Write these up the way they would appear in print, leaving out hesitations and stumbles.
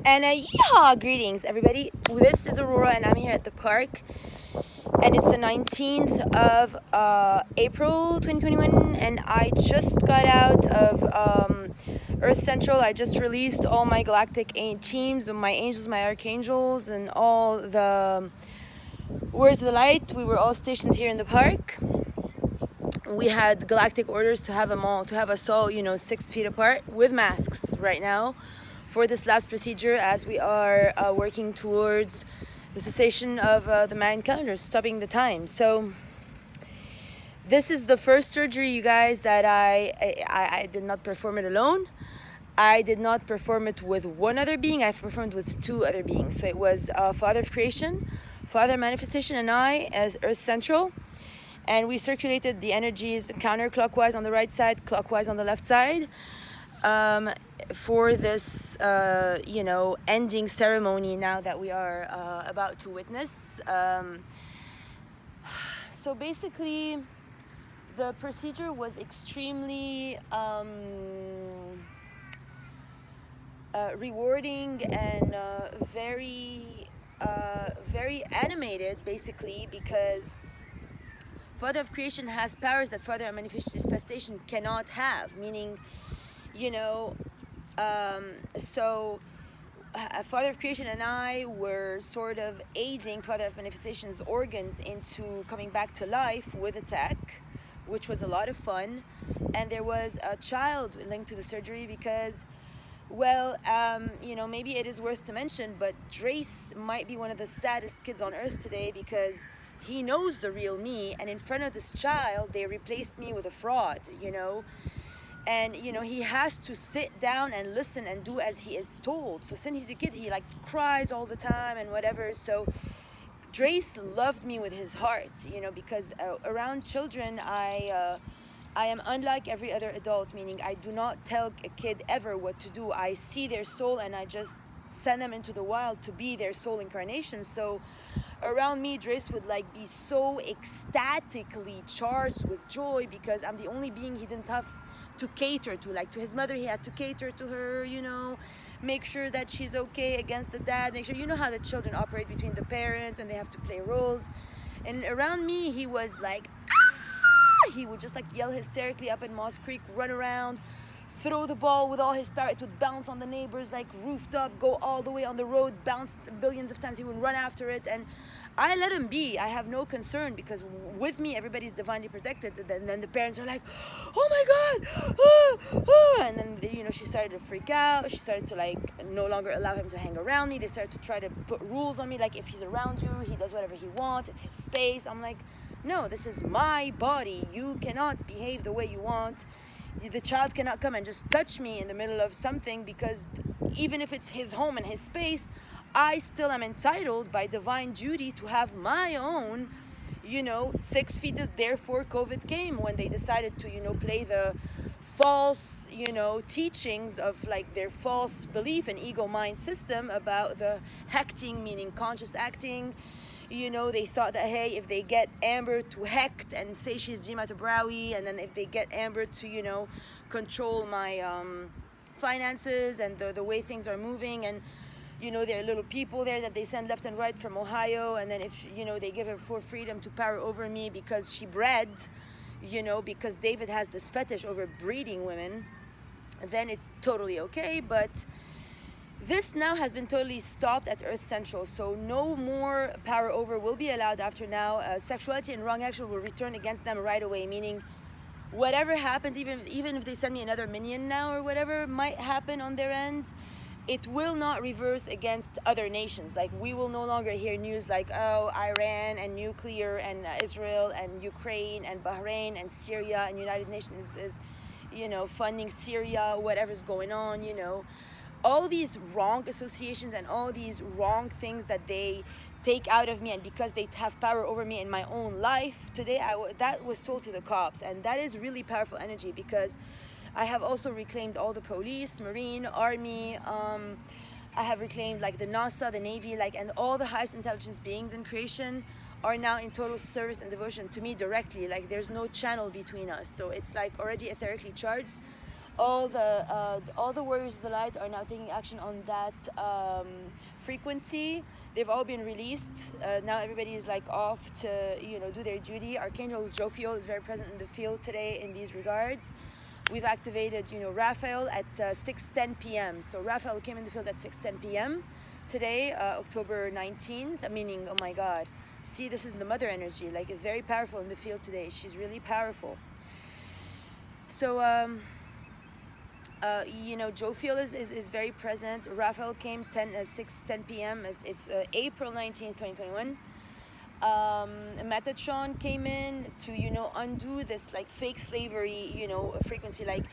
And yeehaw! Greetings, everybody. This is Aurora, and I'm here at the park. And it's the 19th of April 2021, and I just got out of Earth Central. I just released all my galactic teams, my angels, my archangels, and all the Where's the Light. We were all stationed here in the park. We had galactic orders to have us all, 6 feet apart with masks right now for this last procedure, as we are working towards the cessation of the Mayan calendar, stopping the time. So this is the first surgery, you guys, that I did not perform it alone. I did not perform it with one other being. I've performed with two other beings. So it was Father of Creation, Father Manifestation, and I as Earth Central. And we circulated the energies counterclockwise on the right side, clockwise on the left side, for this, ending ceremony now that we are about to witness. So basically, the procedure was extremely rewarding and very animated, basically, because Father of Creation has powers that Father of Manifestation cannot have, meaning, so Father of Creation and I were sort of aiding Father of Manifestation's organs into coming back to life with a tech, which was a lot of fun. And there was a child linked to the surgery because, maybe it is worth to mention, but Drace might be one of the saddest kids on earth today because he knows the real me, and in front of this child, they replaced me with a fraud, And, he has to sit down and listen and do as he is told. So since he's a kid, he cries all the time and whatever. So Drace loved me with his heart, because around children, I am unlike every other adult, meaning I do not tell a kid ever what to do. I see their soul and I just send them into the wild to be their soul incarnation. So around me, Drace would be so ecstatically charged with joy because I'm the only being he didn't have to cater to. To his mother, he had to cater to her, make sure that she's okay against the dad, make sure, how the children operate between the parents and they have to play roles. And around me, he was he would just yell hysterically up in Moss Creek, run around, throw the ball with all his power. It would bounce on the neighbors, rooftop, go all the way on the road, bounce billions of times. He would run after it, and I let him be. I have no concern because with me, everybody's divinely protected. And then the parents are like, "Oh my God!" And then she started to freak out. She started to no longer allow him to hang around me. They started to try to put rules on me, if he's around you, he does whatever he wants. It's his space. I'm like, no, this is my body. You cannot behave the way you want. The child cannot come and just touch me in the middle of something because even if it's his home and his space, I still am entitled by divine duty to have my own, 6 feet. Therefore, COVID came when they decided to, play the false, teachings of their false belief and ego mind system about the hecting, meaning conscious acting. They thought that, hey, if they get Amber to hecht and say she's Dima Tabrawi, and then if they get Amber to, control my finances and the way things are moving, and, there are little people there that they send left and right from Ohio, and then if, they give her full freedom to power over me because she bred, because David has this fetish over breeding women, then it's totally okay. But this now has been totally stopped at Earth Central, so no more power over will be allowed after now. Sexuality and wrong action will return against them right away, meaning whatever happens, even if they send me another minion now or whatever might happen on their end, it will not reverse against other nations. We will no longer hear news Iran and nuclear and Israel and Ukraine and Bahrain and Syria and United Nations is funding Syria, whatever's going on, all these wrong associations and all these wrong things that they take out of me, and because they have power over me in my own life today, that was told to the cops, and that is really powerful energy because I have also reclaimed all the police, Marine, Army, I have reclaimed the NASA, the Navy, and all the highest intelligence beings in creation are now in total service and devotion to me directly. There's no channel between us, so it's already etherically charged. all the warriors of the light are now taking action on that frequency. They've all been released. Now everybody is like off to do their duty. Archangel Jophiel is very present in the field today in these regards. We've activated Raphael at 6:10 p.m. So Raphael came in the field at 6:10 p.m. today, October 19th. Meaning, oh my God, see, this is the mother energy. Like, it's very powerful in the field today. She's really powerful. So Jophiel is very present. Raphael came 6:10 p.m. It's April 19th, 2021. Metatron came in to undo this like fake slavery frequency, like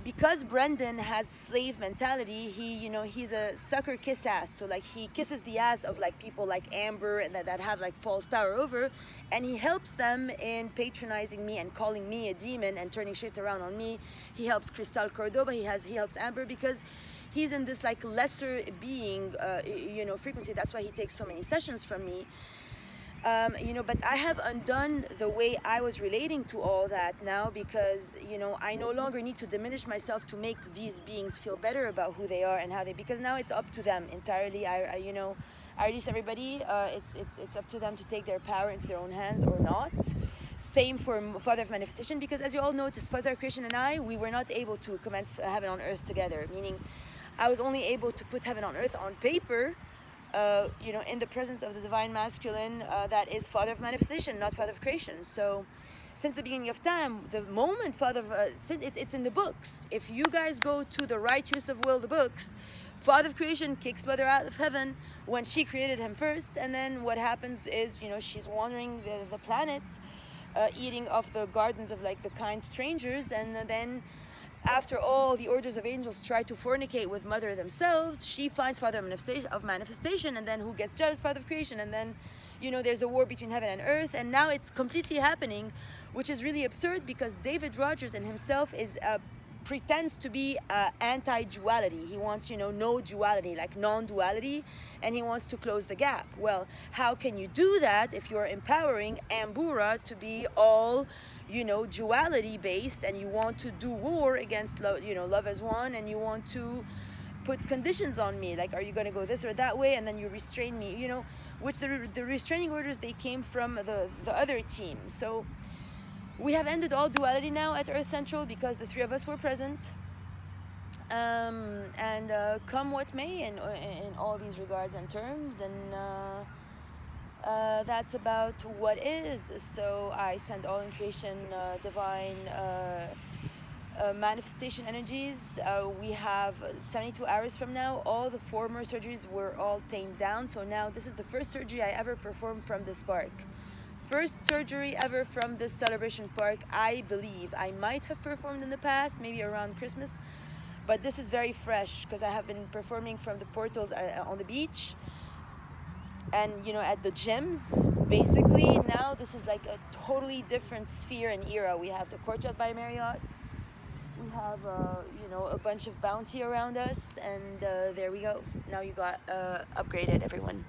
because Brendan has slave mentality. He's a sucker kiss ass, so like he kisses the ass of like people like Amber and that have like false power over, and he helps them in patronizing me and calling me a demon and turning shit around on me. He helps Cristal Cordoba, he helps Amber, because he's in this like lesser being frequency. That's why he takes so many sessions from me. But I have undone the way I was relating to all that now, because I no longer need to diminish myself to make these beings feel better about who they are and how they, because now it's up to them entirely. I release everybody. It's up to them to take their power into their own hands or not. Same for Father of Manifestation, because as you all noticed, Father of Creation and we were not able to commence heaven on earth together, meaning I was only able to put heaven on earth on paper, in the presence of the divine masculine, that is Father of Manifestation, not Father of Creation. So since the beginning of time, the moment Father of it's in the books. If you guys go to the Right Use of Will, the books, Father of Creation kicks Mother out of heaven when she created him first, and then what happens is she's wandering the planet, eating off the gardens of like the kind strangers, and then after all the orders of angels try to fornicate with Mother themselves, she finds Father of Manifestation, and then who gets jealous? Father of Creation. And then there's a war between heaven and earth, and now it's completely happening, which is really absurd, because David Rogers in himself is pretends to be anti-duality. He wants no duality, like non-duality, and he wants to close the gap. Well, how can you do that if you're empowering Ambura to be all duality based, and you want to do war against love, love as one, and you want to put conditions on me, like, are you going to go this or that way, and then you restrain me, which the restraining orders, they came from the other team. So we have ended all duality now at Earth Central, because the three of us were present, and come what may in all these regards and terms, and that's about what is. So I send all in creation divine manifestation energies. We have 72 hours from now. All the former surgeries were all tamed down. So now this is the first surgery I ever performed from this park. First surgery ever from this celebration park. I believe I might have performed in the past, maybe around Christmas, but this is very fresh, because I have been performing from the portals on the beach, and at the gyms. Basically now this is like a totally different sphere and era. We have the Courtyard by Marriott, we have a bunch of bounty around us, and there we go. Now you got upgraded, everyone.